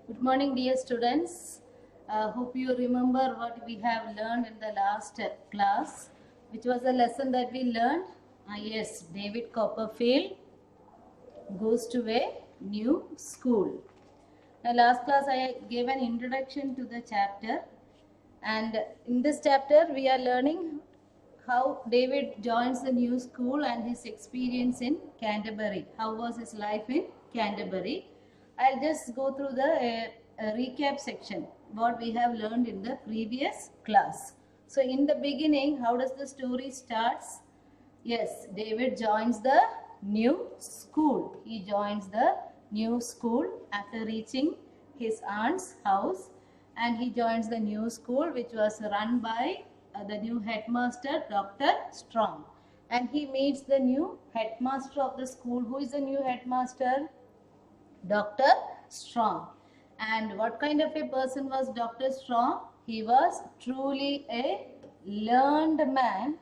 Good morning, dear students. Hope you remember what we have learned in the last class, which was a lesson that we learned. Yes, David Copperfield goes to a new school. Now, last class I gave an introduction to the chapter, and in this chapter we are learning how David joins the new school and his experience in Canterbury. How was his life in Canterbury? I'll just go through the recap section, what we have learned in the previous class. So in the beginning, how does the story starts? Yes, David joins the new school. He joins the new school after reaching his aunt's house, and he joins the new school which was run by the new headmaster, Dr. Strong. And he meets the new headmaster of the school. Who is the new headmaster? Dr. Strong. And what kind of a person was Dr. Strong? He was truly a learned man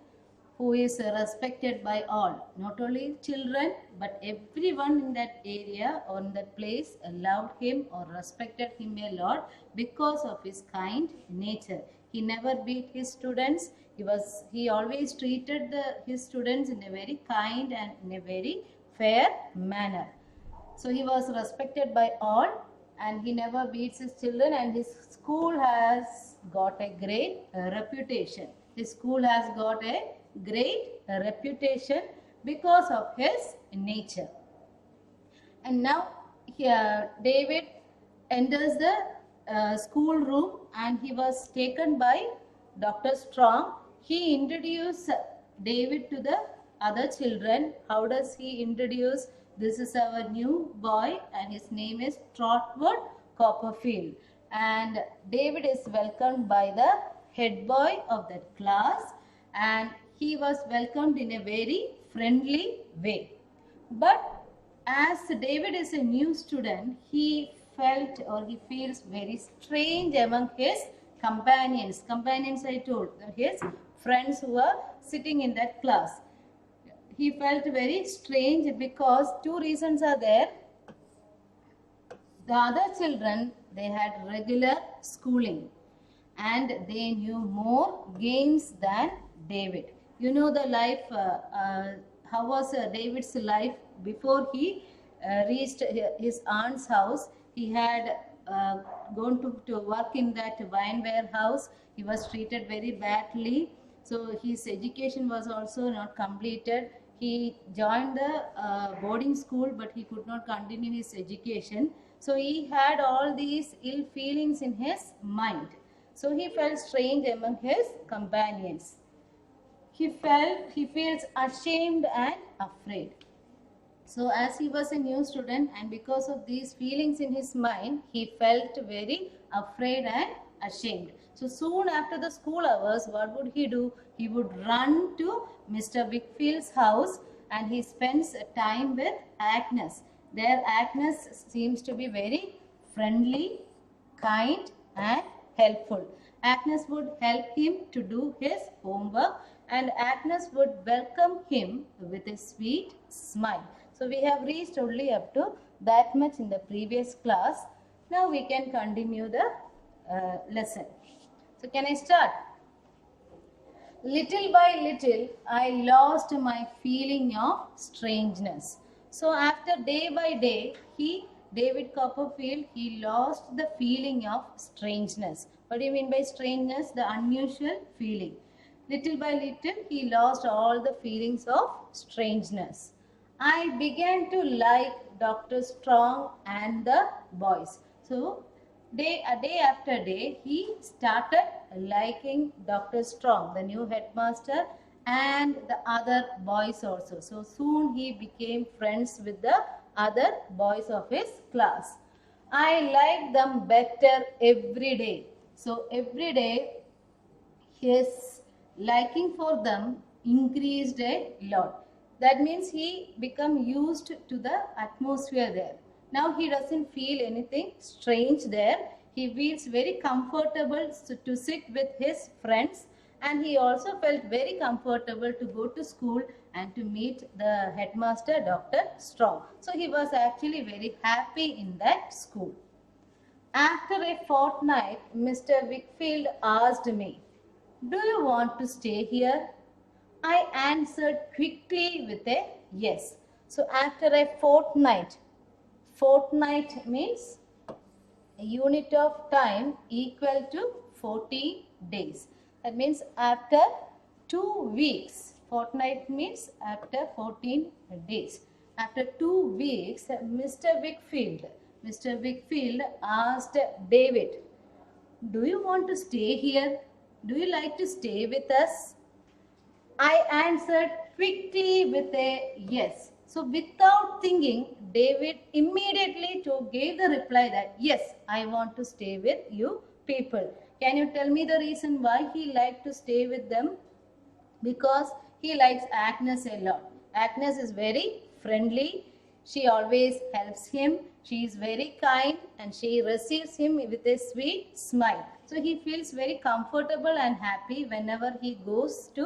who is respected by all. Not only children, but everyone in that area or in that place loved him or respected him a lot because of his kind nature. He never beat his students. He always treated his students in a very kind and in a very fair manner. So he was respected by all, and he never beats his children, and his school has got a great reputation. His school has got a great reputation because of his nature. And now here David enters the school room, and he was taken by Dr. Strong. He introduced David to the other children. How does he introduce? This is our new boy, and his name is Trotwood Copperfield. And David is welcomed by the head boy of that class, and he was welcomed in a very friendly way. But as David is a new student, he feels very strange among his companions. Companions, I told, his friends who were sitting in that class. He felt very strange because two reasons are there. The other children, they had regular schooling and they knew more games than David. You know the life, how was David's life before he reached his aunt's house? He had gone to work in that wine warehouse. He was treated very badly. So his education was also not completed. He joined the boarding school, but he could not continue his education. So he had all these ill feelings in his mind. So he felt strange among his companions. He feels ashamed and afraid. So as he was a new student, and because of these feelings in his mind, he felt very afraid and ashamed. So soon after the school hours, what would he do? He would run to Mr. Wickfield's house, and he spends time with Agnes. There Agnes seems to be very friendly, kind and helpful. Agnes would help him to do his homework, and Agnes would welcome him with a sweet smile. So we have reached only up to that much in the previous class. Now we can continue the lesson. So can I start? Little by little, I lost my feeling of strangeness. So after day by day, David Copperfield, he lost the feeling of strangeness. What do you mean by strangeness? The unusual feeling. Little by little, he lost all the feelings of strangeness. I began to like Dr. Strong and the boys. So day after day, he started liking Dr. Strong, the new headmaster, and the other boys also. So soon he became friends with the other boys of his class. I liked them better every day. So every day his liking for them increased a lot. That means he become used to the atmosphere there. Now he doesn't feel anything strange there. He feels very comfortable to sit with his friends, and he also felt very comfortable to go to school and to meet the headmaster, Dr. Strong. So he was actually very happy in that school. After a fortnight, Mr. Wickfield asked me, "Do you want to stay here?" I answered quickly with a yes. So after a fortnight means a unit of time equal to 14 days. That means after 2 weeks. Fortnight means after 14 days. After 2 weeks, Mr. Wickfield asked David, "Do you want to stay here? Do you like to stay with us?" I answered quickly with a yes. So without thinking, David immediately gave the reply that yes, I want to stay with you people. Can you tell me the reason why he liked to stay with them? Because he likes Agnes a lot. Agnes is very friendly. She always helps him. She is very kind and she receives him with a sweet smile. So he feels very comfortable and happy whenever he goes to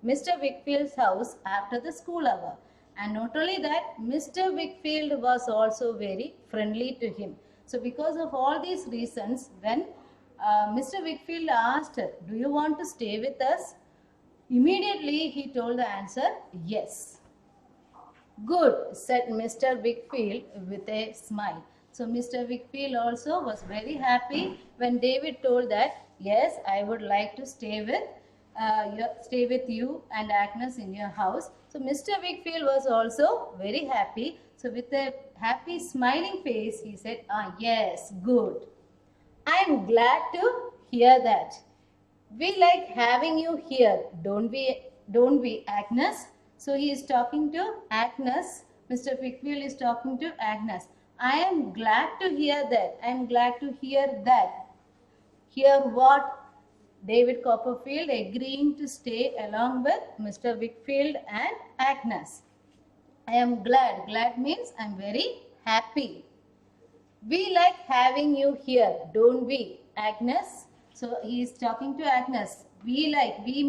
Mr. Wickfield's house after the school hour. And not only that, Mr. Wickfield was also very friendly to him. So because of all these reasons, when Mr. Wickfield asked, "Do you want to stay with us?" Immediately he told the answer, "Yes." "Good," said Mr. Wickfield with a smile. So Mr. Wickfield also was very happy when David told that, "Yes, I would like to stay with you and Agnes in your house." So Mr. Wickfield was also very happy. So with a happy smiling face, he said, "Yes, good. I am glad to hear that. We like having you here, don't we, Agnes?" So he is talking to Agnes. Mr. Wickfield is talking to Agnes. "I am glad to hear that. I am glad to hear that." Hear what? David Copperfield agreeing to stay along with Mr. Wickfield and Agnes. "I am glad." Glad means I am very happy. "We like having you here, don't we, Agnes?" So he is talking to Agnes. We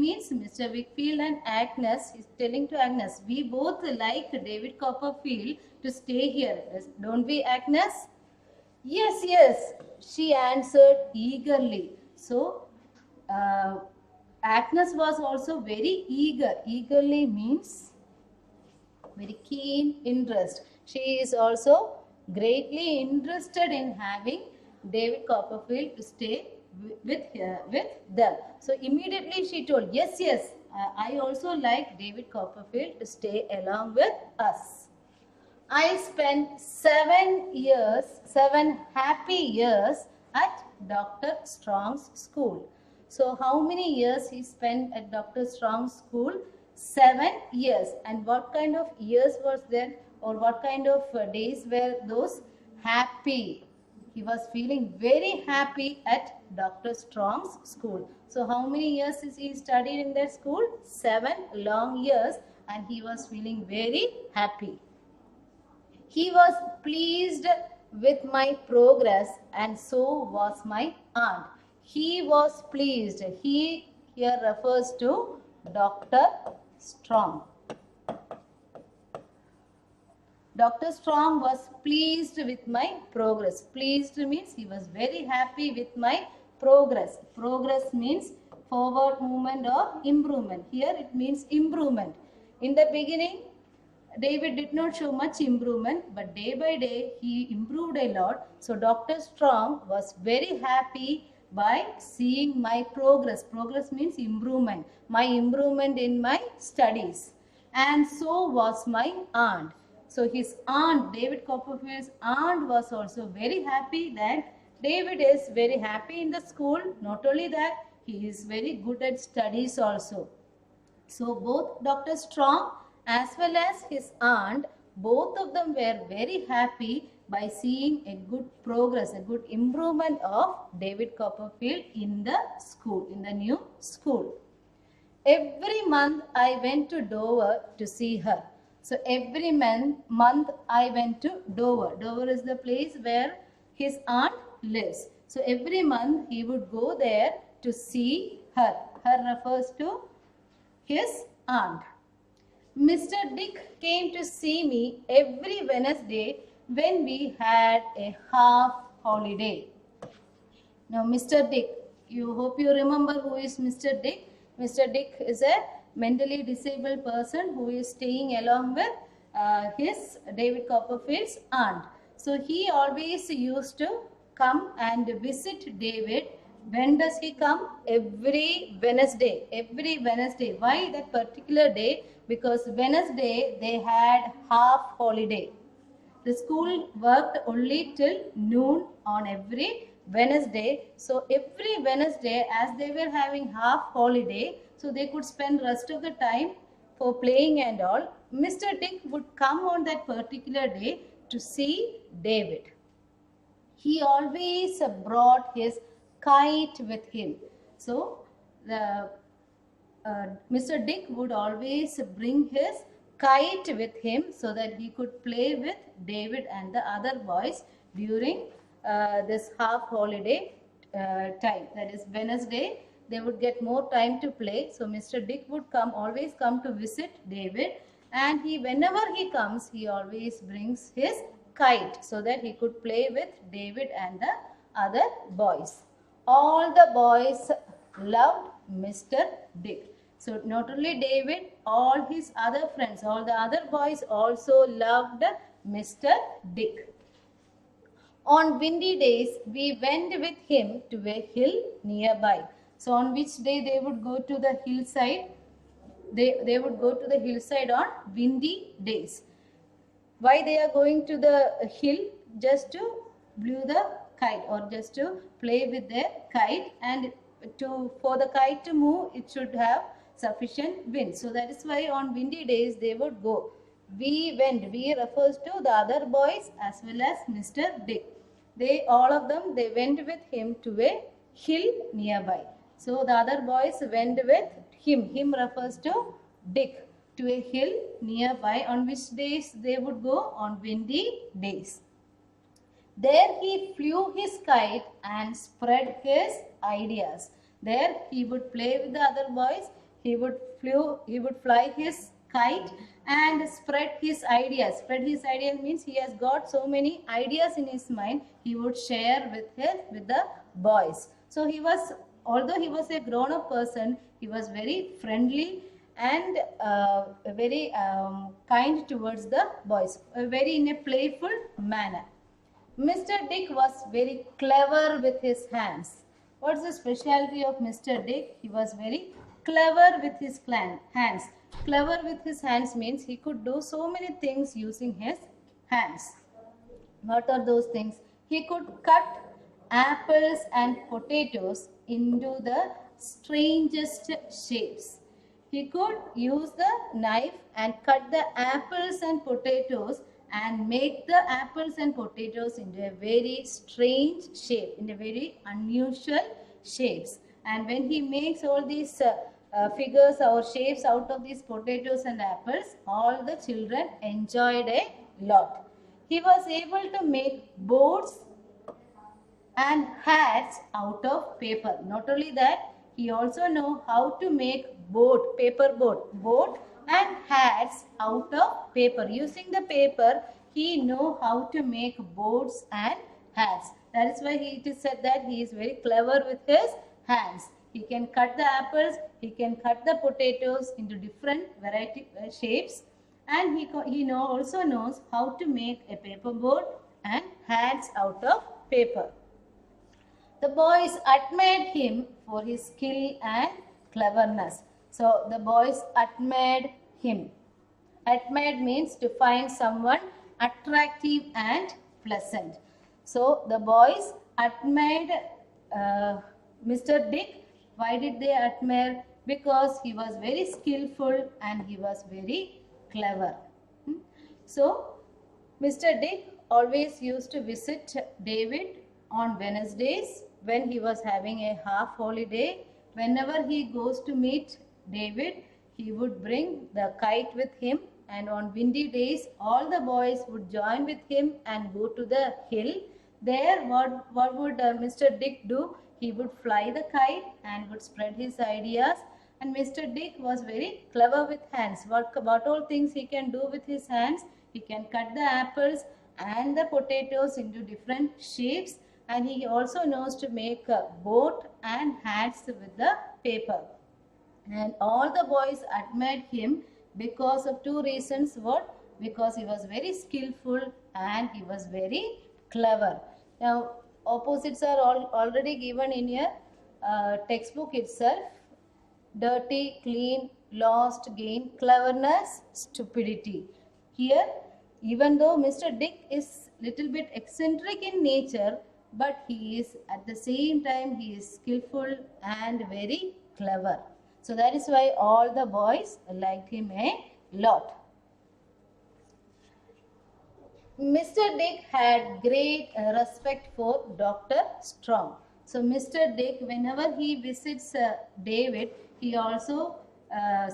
means Mr. Wickfield and Agnes. He is telling to Agnes, "We both like David Copperfield to stay here, don't we, Agnes?" "Yes, yes," she answered eagerly. So Agnes was also very eager. Eagerly means very keen interest. She is also greatly interested in having David Copperfield to stay with them. So immediately she told, "Yes, yes, I also like David Copperfield to stay along with us." I spent 7 happy years at Dr. Strong's school. So how many years he spent at Dr. Strong's school? 7 years. And what kind of years was there, or what kind of days were those? Happy. He was feeling very happy at Dr. Strong's school. So how many years is he studied in that school? 7 long years, and he was feeling very happy. He was pleased with my progress, and so was my aunt. He was pleased. He here refers to Dr. Strong. Dr. Strong was pleased with my progress. Pleased means he was very happy with my progress. Progress means forward movement or improvement. Here it means improvement. In the beginning, David did not show much improvement, but day by day he improved a lot. So Dr. Strong was very happy by seeing my progress. Progress means improvement. My improvement in my studies. And so was my aunt. So his aunt, David Copperfield's aunt, was also very happy that David is very happy in the school. Not only that, he is very good at studies also. So both Dr. Strong as well as his aunt, both of them were very happy by seeing a good progress, a good improvement of David Copperfield in the school, in the new school. Every month I went to Dover to see her. So every month I went to Dover. Dover is the place where his aunt lives. So every month he would go there to see her. Her refers to his aunt. Mr. Dick came to see me every Wednesday when we had a half holiday. Now, Mr. Dick, you hope you remember who is Mr. Dick. Mr. Dick is a mentally disabled person who is staying along with his David Copperfield's aunt. So he always used to come and visit David. When does he come? Every Wednesday. Every Wednesday. Why that particular day? Because Wednesday they had half holiday. The school worked only till noon on every Wednesday. So every Wednesday, as they were having half holiday, so they could spend rest of the time for playing and all. Mr. Dick would come on that particular day to see David. He always brought his kite with him. So the Mr. Dick would always bring his kite with him so that he could play with David and the other boys during this half holiday time. That is Wednesday. They would get more time to play. So Mr. Dick would always come to visit David, and whenever he comes, he always brings his kite so that he could play with David and the other boys. All the boys loved Mr. Dick. So not only David, all his other friends, all the other boys also loved Mr. Dick. On windy days, we went with him to a hill nearby. So on which day they would go to the hillside? They would go to the hillside on windy days. Why they are going to the hill? Just to blow the kite, or just to play with their kite, and for the kite to move, it should have sufficient wind. So that is why on windy days they would go. We went. We refers to the other boys as well as Mr. Dick. All of them went with him to a hill nearby. So the other boys went with him. Him refers to Dick, to a hill nearby. On which days they would go? On windy days. There he flew his kite and spread his ideas. There he would play with the other boys. He would fly his kite and spread his ideas. Spread his ideas means he has got so many ideas in his mind. He would share with the boys. So although he was a grown-up person, he was very friendly and very kind towards the boys, very in a playful manner. Mr. Dick was very clever with his hands. What's the specialty of Mr. Dick? He was very clever with his hands. Clever with his hands means he could do so many things using his hands. What are those things? He could cut apples and potatoes into the strangest shapes. He could use the knife and cut the apples and potatoes and make the apples and potatoes into a very strange shape, in a very unusual shapes. And when he makes all these figures or shapes out of these potatoes and apples, all the children enjoyed a lot. He was able to make boats and hats out of paper. Not only that, he also know how to make paper boat and hats out of paper. Using the paper, he know how to make boats and hats. That is why it is said that he is very clever with his hands. He can cut the apples, he can cut the potatoes into different variety shapes, and he also knows how to make a paper boat and hats out of paper. The boys admired him for his skill and cleverness. So the boys admired him. Admired means to find someone attractive and pleasant. So the boys admired Mr. Dick. Why did they admire? Because he was very skillful and he was very clever. So Mr. Dick always used to visit David on Wednesdays when he was having a half holiday. Whenever he goes to meet David, he would bring the kite with him, and on windy days all the boys would join with him and go to the hill. There what would Mr. Dick do? He would fly the kite and would spread his ideas. And Mr. Dick was very clever with hands. What all things he can do with his hands? He can cut the apples and the potatoes into different shapes, and he also knows to make a boat and hats with the paper. And all the boys admired him because of two reasons. What? Because he was very skillful and he was very clever. Now, opposites are already given in your textbook itself. Dirty, clean, lost, gain, cleverness, stupidity. Here, even though Mr. Dick is little bit eccentric in nature, but he is at the same time he is skillful and very clever. So that is why all the boys liked him a lot. Mr. Dick had great respect for Dr. Strong. So Mr. Dick, whenever he visits David, he also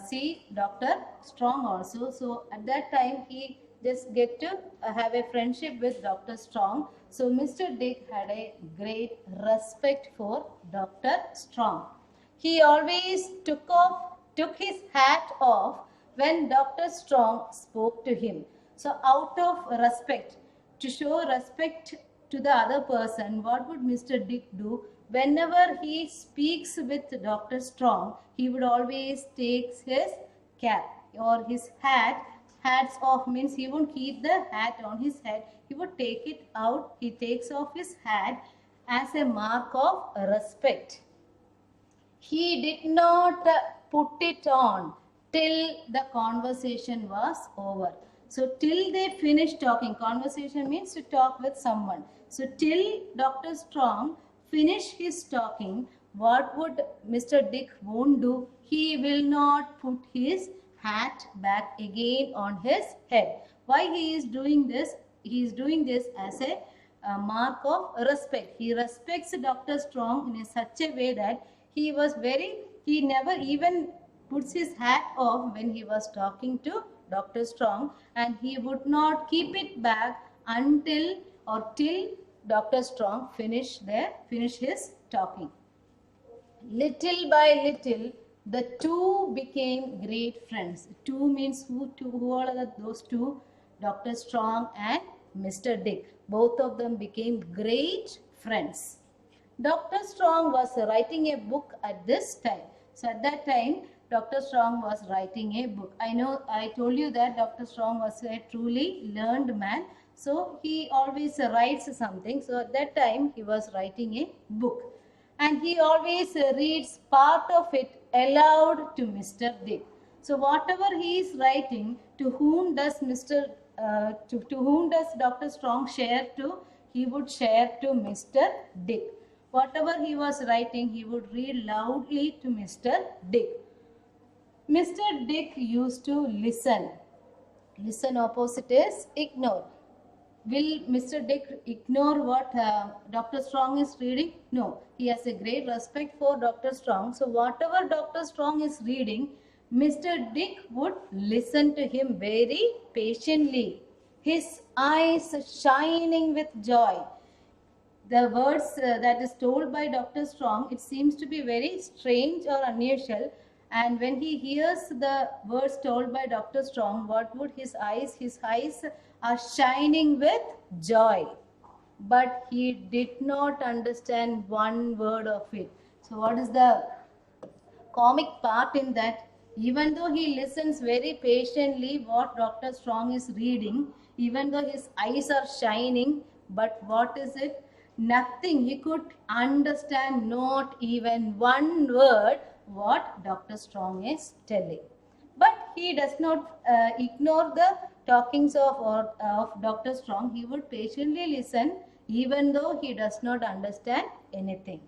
see Dr. Strong also. So at that time, he just get to have a friendship with Dr. Strong. So Mr. Dick had a great respect for Dr. Strong. He always took his hat off when Dr. Strong spoke to him. So out of respect, to show respect to the other person, what would Mr. Dick do? Whenever he speaks with Dr. Strong, he would always take his cap or his hat. Hats off means he won't keep the hat on his head. He would take it out. He takes off his hat as a mark of respect. He did not put it on till the conversation was over. So till they finished talking, conversation means to talk with someone. So till Dr. Strong finish his talking, what would Mr. Dick won't do? He will not put his hat back again on his head. Why he is doing this? He is doing this as a mark of respect. He respects Dr. Strong in such a way that he never even puts his hat off when he was talking to Dr. Strong, and he would not keep it back until or till Dr. Strong finish his talking. Little by little, the two became great friends. Two means who? Two? Who are those two? Dr. Strong and Mr. Dick. Both of them became great friends. Dr. Strong was writing a book at this time. So at that time, Dr. Strong was writing a book. I told you that Dr. Strong was a truly learned man. So he always writes something. So at that time, he was writing a book. And he always reads part of it aloud to Mr. Dick. So whatever he is writing, to whom does Dr. Strong share to? He would share to Mr. Dick. Whatever he was writing, he would read loudly to Mr. Dick. Mr. Dick used to listen. Listen opposite is ignore. Will Mr. Dick ignore what Dr. Strong is reading? No. He has a great respect for Dr. Strong. So whatever Dr. Strong is reading, Mr. Dick would listen to him very patiently. His eyes shining with joy. The words that is told by Dr. Strong, it seems to be very strange or unusual. And when he hears the words told by Dr. Strong, what would his eyes? His eyes are shining with joy. But he did not understand one word of it. So what is the comic part in that? Even though he listens very patiently what Dr. Strong is reading, even though his eyes are shining, but what is it? Nothing. He could understand not even one word what Dr. Strong is telling. But he does not ignore the talkings of Dr. Strong. He would patiently listen even though he does not understand anything.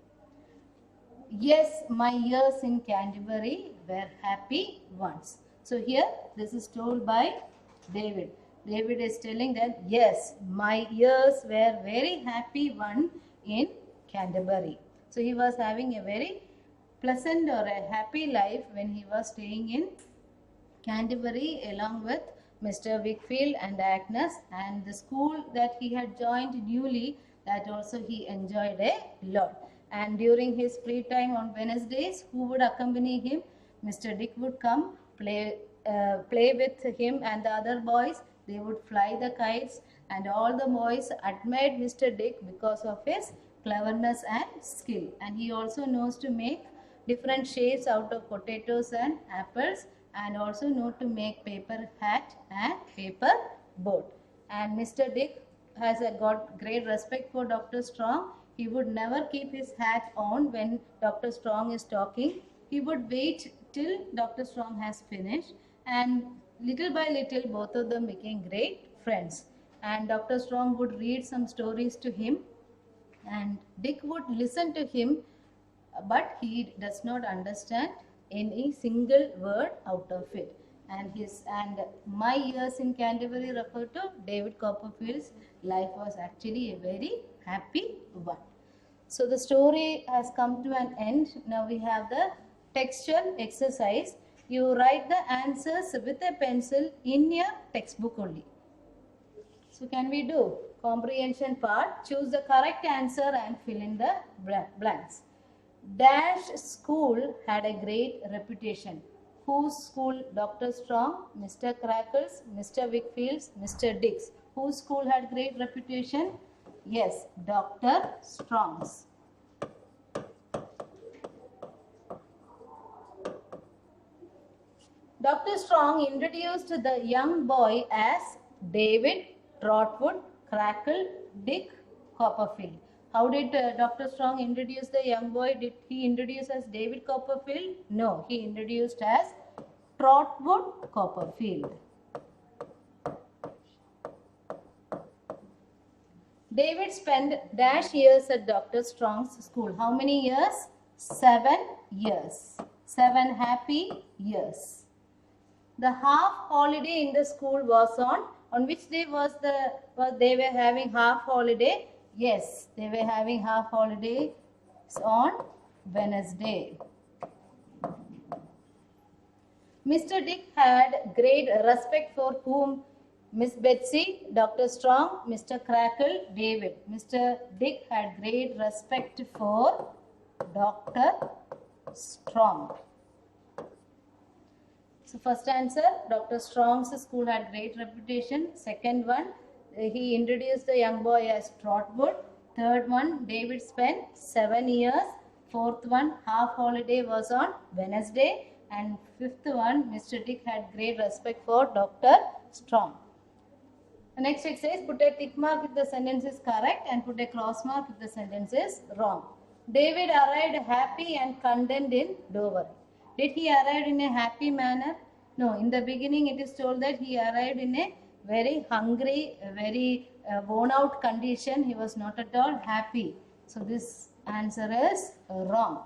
Yes, my years in Canterbury were happy once. So here this is told by David. David is telling that yes, my years were very happy one in Canterbury. So he was having a very pleasant or a happy life when he was staying in Canterbury along with Mr. Wickfield and Agnes, and the school that he had joined newly, that also he enjoyed a lot. And during his free time on Wednesdays, who would accompany him? Mr. Dick would come play with him and the other boys. They would fly the kites, and all the boys admired Mr. Dick because of his cleverness and skill. And he also knows to make different shapes out of potatoes and apples, and also know to make paper hat and paper boat. And Mr. Dick has got great respect for Dr. Strong. He would never keep his hat on when Dr. Strong is talking. He would wait till Dr. Strong has finished, and little by little both of them became great friends. And Dr. Strong would read some stories to him, and Dick would listen to him, but he does not understand any single word out of it. And my years in Canterbury refer to David Copperfield's life was actually a very happy one. So the story has come to an end. Now we have the textual exercise. You write the answers with a pencil in your textbook only. So can we do comprehension part? Choose the correct answer and fill in the blanks. Dash school had a great reputation. Whose school? Dr. Strong, Mr. Crackles, Mr. Wickfield's, Mr. Dick's. Whose school had great reputation? Yes, Dr. Strong's. Dr. Strong introduced the young boy as David Trotwood Crackle Dick Copperfield. How did Dr. Strong introduce the young boy? Did he introduce as David Copperfield? No, he introduced as Trotwood Copperfield. David spent dash years at Dr. Strong's school. How many years? 7 years. 7 happy years. The half holiday in the school was on which day they were having half holiday? Yes, they were having half holiday on Wednesday. Mr. Dick had great respect for whom? Miss Betsy, Dr. Strong, Mr. Crackle, David. Mr. Dick had great respect for Dr. Strong. So first answer, Dr. Strong's school had great reputation. Second one, he introduced the young boy as Trotwood. Third one, David spent 7 years. Fourth one, half holiday was on Wednesday. And fifth one, Mr. Dick had great respect for Dr. Strong. The next exercise, put a tick mark if the sentence is correct and put a cross mark if the sentence is wrong. David arrived happy and content in Dover. Did he arrive in a happy manner? No, in the beginning it is told that he arrived in a very hungry, very worn out condition. He was not at all happy. So this answer is wrong.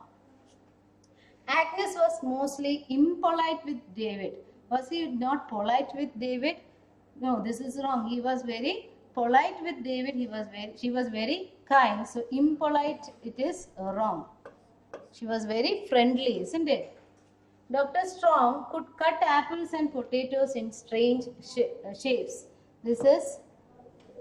Agnes was mostly impolite with David. Was he not polite with David? No, this is wrong. He was very polite with David. She was very kind. So impolite, it is wrong. She was very friendly, isn't it? Dr. Strong could cut apples and potatoes in strange shapes. This is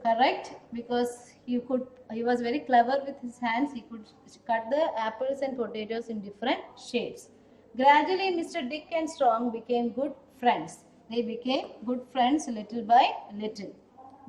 correct because he was very clever with his hands. He could cut the apples and potatoes in different shapes. Gradually, Mr. Dick and Strong became good friends. They became good friends little by little.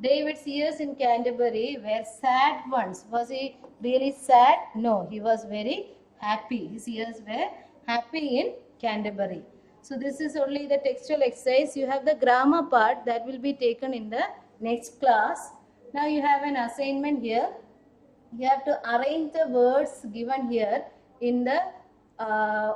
David's years in Canterbury were sad ones. Was he really sad? No, he was very happy. His years were happy in Canterbury. So this is only the textual exercise. You have the grammar part that will be taken in the next class. Now you have an assignment here. You have to arrange the words given here in the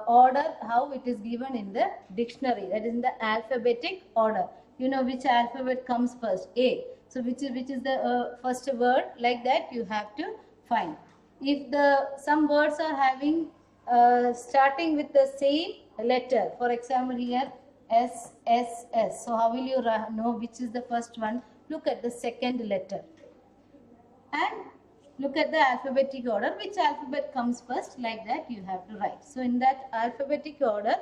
order how it is given in the dictionary, that is in the alphabetic order. You know which alphabet comes first? A. So which is the first word, like that you have to find. If some words are having starting with the same letter, for example here S, S, S. So how will you know which is the first one? Look at the second letter and look at the alphabetic order, which alphabet comes first, like that you have to write. So in that alphabetic order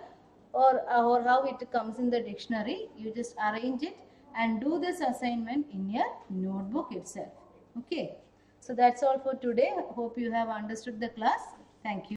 or how it comes in the dictionary, you just arrange it and do this assignment in your notebook itself. Okay. So that's all for today. Hope you have understood the class. Thank you.